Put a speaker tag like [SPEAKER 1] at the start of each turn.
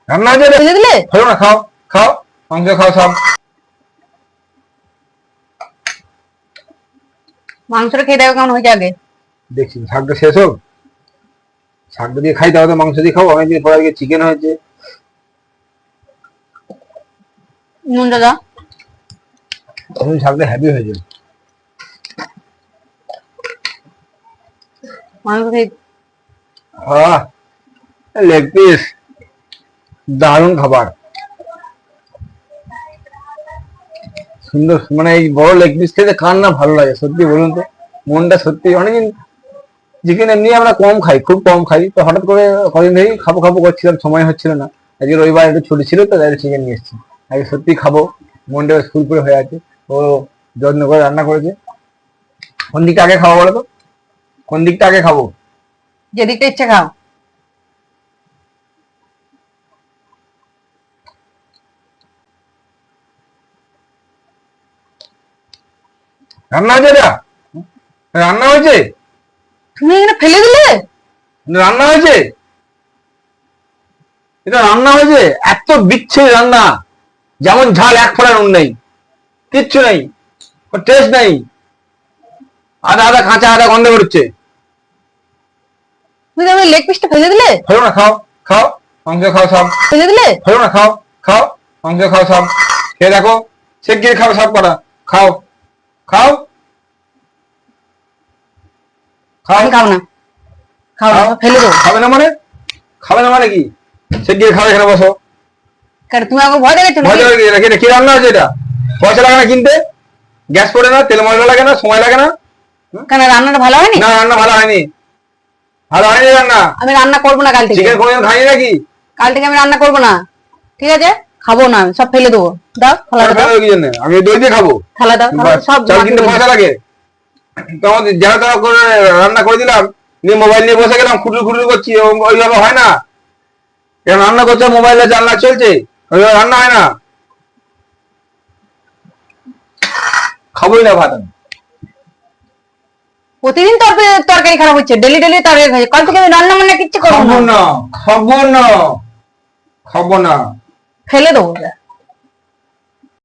[SPEAKER 1] রান্না হয়েছে
[SPEAKER 2] ফেলে দিলে?
[SPEAKER 1] ফেলো না, খাও খাও, মাংস খাও সব।
[SPEAKER 2] মাংসটা খেয়ে দেখো কেমন হয়েছে আগে।
[SPEAKER 1] দেখছি শাকটা শেষ হোক, শাকটা দিয়ে খাই, তাহলে মাংস দিয়ে খাও। অনেকদিন পর আজকে চিকেন হয়েছে।
[SPEAKER 2] নুন দাদা
[SPEAKER 1] তখন শাকটা হ্যাভি হয়েছে।
[SPEAKER 2] মাংস খেয়ে
[SPEAKER 1] লেগ পিস, দারুণ খাবার, সুন্দর। মানে এই বড় লেগ পিস খেতে কার না ভালো লাগে সত্যি বলুন তো, মনটা সত্যি। অনেকদিন চিকেন এমনি আমরা কম খাই, খুব কম খাই, তো হঠাৎ করে কদিন ধরেই খাবো খাবো করছিলাম, সময় হচ্ছিল না। আজকে রবিবার একটু ছুটি ছিল, তো তাই চিকেন নিয়ে এসেছি। আজকে সত্যি খাবো, মনটা ফুরফুরে হয়ে আছে। ও যত্ন করে রান্না করেছে। কোন দিকটা আগে খাবো বলো তো, কোন দিকটা আগে খাবো?
[SPEAKER 2] যেদিকটা ইচ্ছে খাও।
[SPEAKER 1] রান্না হয়েছে এটা, রান্না হয়েছে,
[SPEAKER 2] তুমি এখানে ফেলে দিলে?
[SPEAKER 1] রান্না হয়েছে, এটা রান্না হয়েছে। এত বিচ্ছিরি রান্না, যেমন ঝাল এক ফোঁটা নুন নেই, কিচ্ছু নেই, টেস্ট নেই, আদা আদা কাঁচা আদা গন্ধ করছে।
[SPEAKER 2] তুমি তো লেগ পিসটা ফেলে দিলে?
[SPEAKER 1] ফেলো না, খাও খাও, মাংস খাও সব।
[SPEAKER 2] ফেলে দিলে?
[SPEAKER 1] ফেলো না, খাও খাও, মাংস খাও সব। খেয়ে দেখো, সে গিয়ে খাও সব করা, খাও খাও খাও।
[SPEAKER 2] আমি খাও না, খাও না, ফেলে দেবো।
[SPEAKER 1] খাবে না মানে, খাবে না মানে কি? সে গিয়ে খাও, এখানে বসো।
[SPEAKER 2] কেন তুমি আমাকে ভয় দেখাচ্ছ
[SPEAKER 1] ভয়
[SPEAKER 2] নাকি?
[SPEAKER 1] লাগে না, কি রান্না হয়েছে এটা? পয়সা লাগে না কিনতে, গ্যাস পড়ে না, তেল মশলা লাগে না, সময় লাগে না।
[SPEAKER 2] কেন রান্নাটা ভালো হয়নি?
[SPEAKER 1] না, রান্না ভালো হয়নি, ভালো হয়নি রান্না।
[SPEAKER 2] আমি রান্না করবো না কাল থেকে।
[SPEAKER 1] চিকেন কোনোদিন খাইনি নাকি?
[SPEAKER 2] কাল থেকে আমি রান্না করবো না, ঠিক আছে? খাবো না, আমি সব ফেলে দেবো। দাও থালাটা দাও।
[SPEAKER 1] কি জন্য? আমি দই দিয়ে খাবো?
[SPEAKER 2] থালা দাও, থালা সব
[SPEAKER 1] চাল
[SPEAKER 2] মাখিয়ে
[SPEAKER 1] কিনতে
[SPEAKER 2] দেবো।
[SPEAKER 1] পয়সা লাগে, তো আমাদের যারা তারা করে রান্না করে দিলাম, নিয়ে মোবাইল নিয়ে বসে গেলাম, খুটুর খুটুর করছি, ওইভাবে হয় না। এখন রান্না করছে, মোবাইলে জানলা চলছে, ওইভাবে রান্না হয় না। খাবোই না ভাত আমি।
[SPEAKER 2] প্রতিদিন তরকারি খারাপ হচ্ছে, ডেলি ডেলি তরকারি খাচ্ছে। কাল থেকে আমি রান্না মানে কিচ্ছু করবো
[SPEAKER 1] খাবো
[SPEAKER 2] না,
[SPEAKER 1] না, খাবো না, খাবো না।
[SPEAKER 2] ফেলে দেবো।